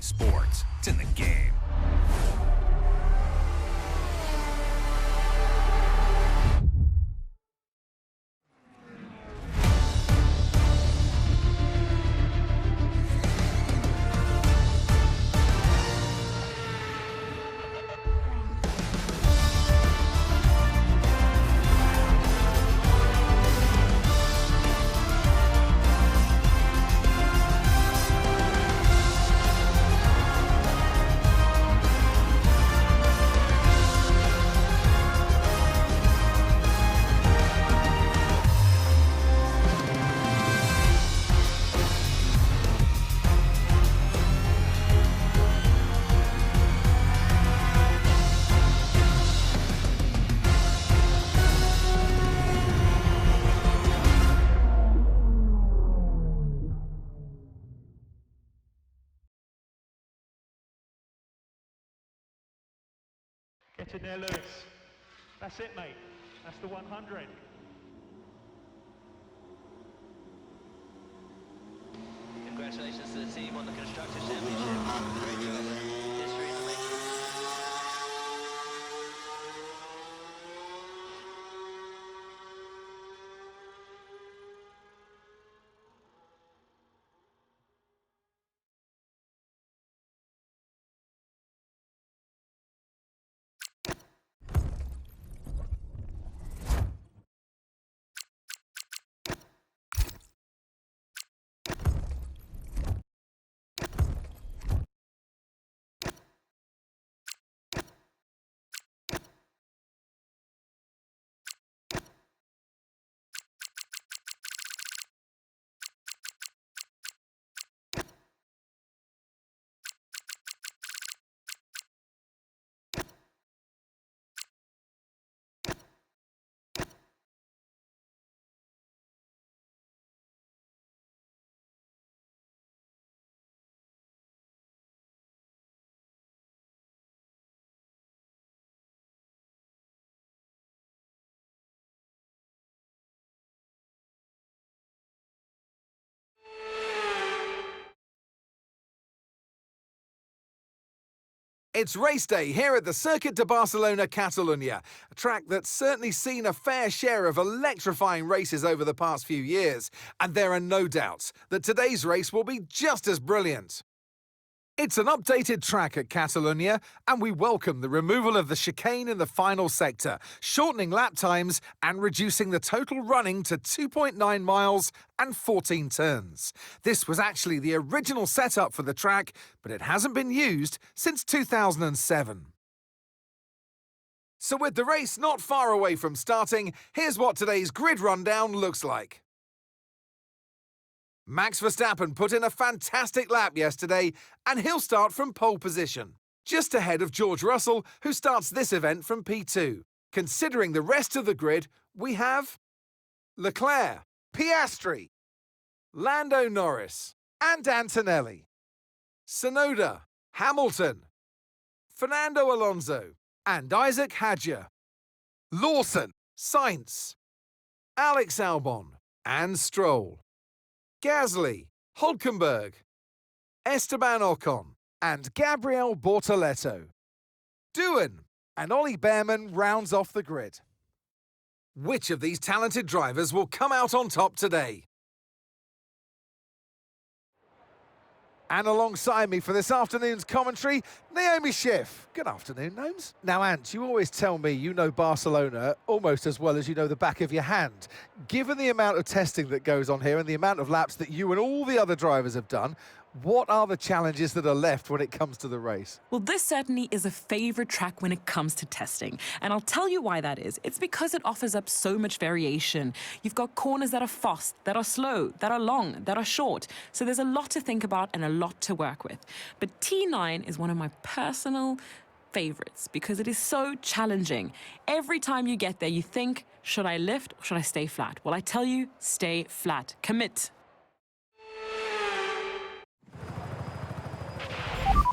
sports. It's in the game. Get in there, Lewis. That's it, mate. That's the 100. Congratulations to the team on the Constructors' Championship. History in the making. It's race day here at the Circuit de Barcelona, Catalunya, a track that's certainly seen a fair share of electrifying races over the past few years, and there are no doubts that today's race will be just as brilliant. It's an updated track at Catalunya, and we welcome the removal of the chicane in the final sector, shortening lap times and reducing the total running to 2.9 miles and 14 turns. This was actually the original setup for the track, but it hasn't been used since 2007. So with the race not far away from starting, here's what today's grid rundown looks like. Max Verstappen put in a fantastic lap yesterday, and he'll start from pole position, just ahead of George Russell, who starts this event from P2. Considering the rest of the grid, we have Leclerc, Piastri, Lando Norris, and Antonelli, Tsunoda, Hamilton, Fernando Alonso, and Isaac Hadjar, Lawson, Sainz, Alex Albon, and Stroll, Gasly, Hülkenberg, Esteban Ocon, and Gabriel Bortoleto. Doohan and Ollie Behrman rounds off the grid. Which of these talented drivers will come out on top today? And alongside me for this afternoon's commentary, Naomi Schiff. Good afternoon, Gnomes. Now, Ant, you always tell me you know Barcelona almost as well as you know the back of your hand. Given the amount of testing that goes on here and the amount of laps that you and all the other drivers have done, what are the challenges that are left when it comes to the race? Well, this certainly is a favourite track when it comes to testing. And I'll tell you why that is. It's because it offers up so much variation. You've got corners that are fast, that are slow, that are long, that are short. So there's a lot to think about and a lot to work with. But T9 is one of my personal favourites because it is so challenging. Every time you get there, you think, should I lift or should I stay flat? Well, I tell you, stay flat. Commit.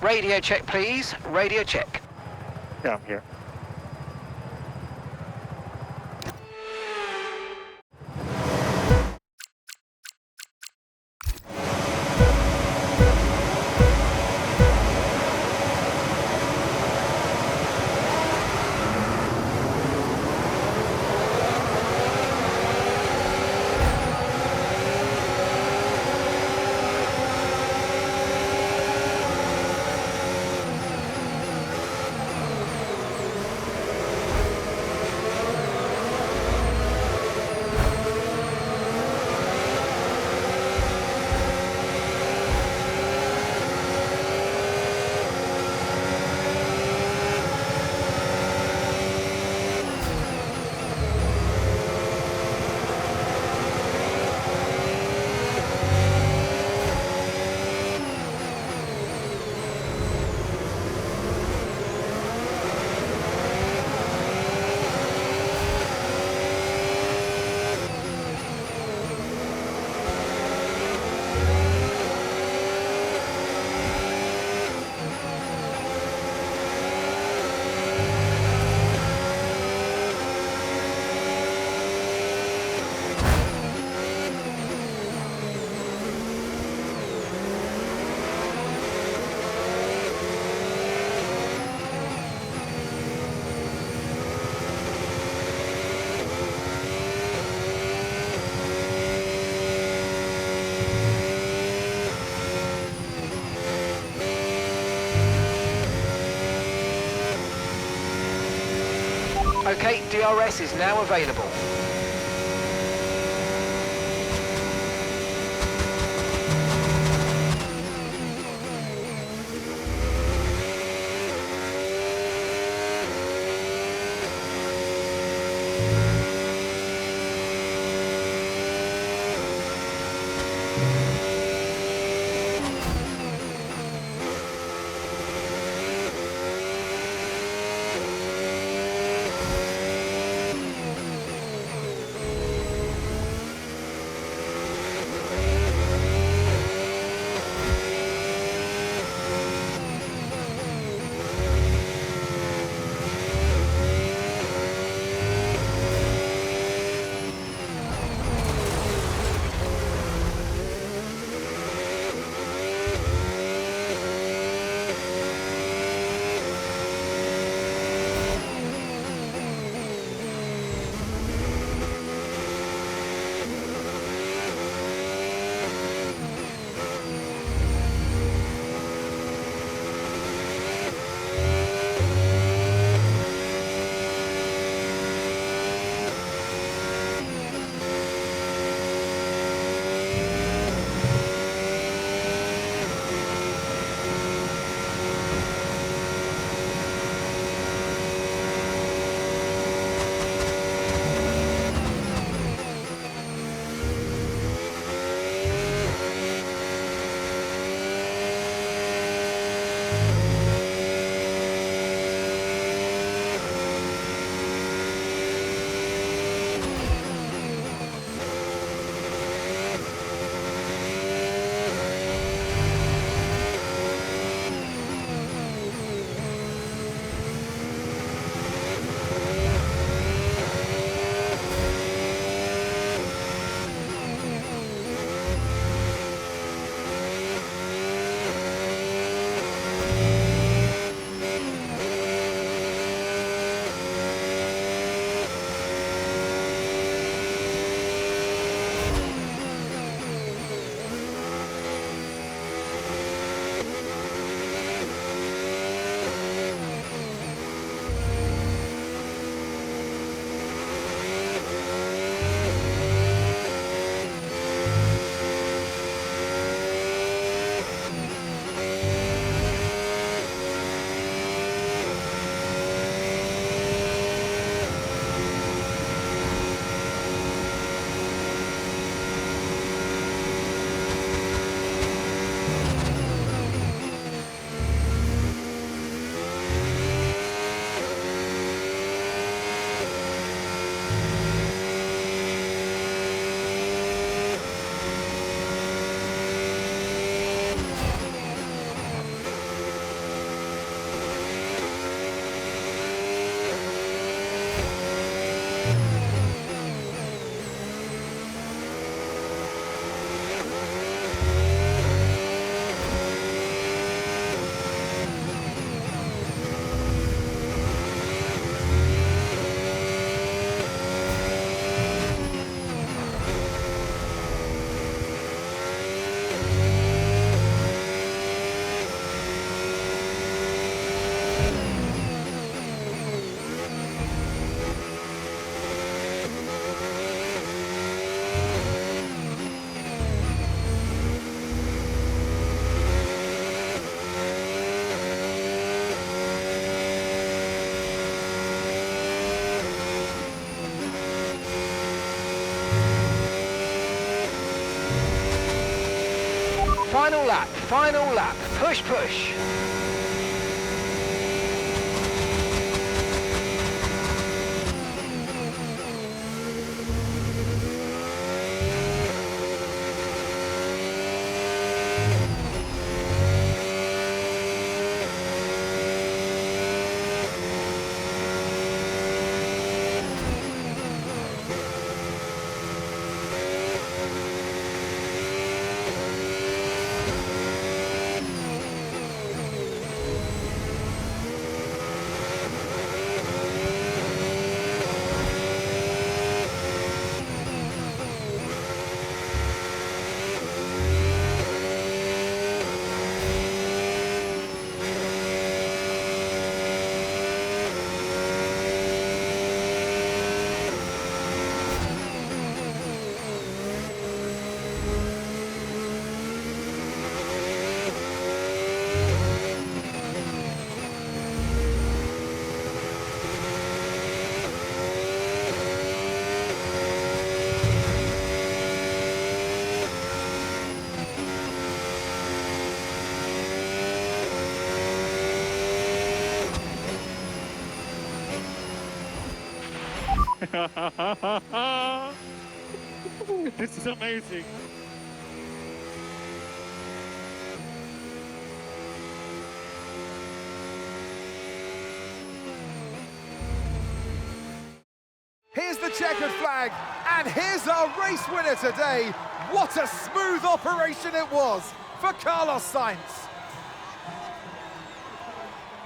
Radio check, please. Radio check. Yeah, I'm here. OK, DRS is now available. Final lap, push, push. This is amazing. Here's the checkered flag, and here's our race winner today. What a smooth operation it was for Carlos Sainz.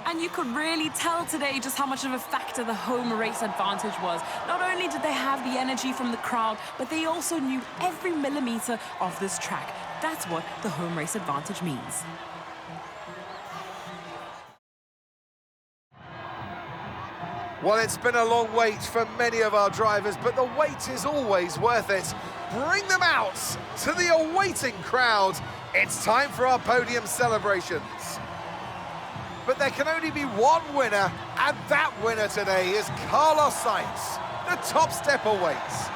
And you could really tell today just how much of a factor the home race advantage was. Not only did they have the energy from the crowd, but they also knew every millimeter of this track. That's what the home race advantage means. Well, it's been a long wait for many of our drivers, but the wait is always worth it. Bring them out to the awaiting crowd. It's time for our podium celebrations. But there can only be one winner, and that winner today is Carlos Sainz. The top step awaits.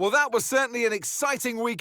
Well, that was certainly an exciting week.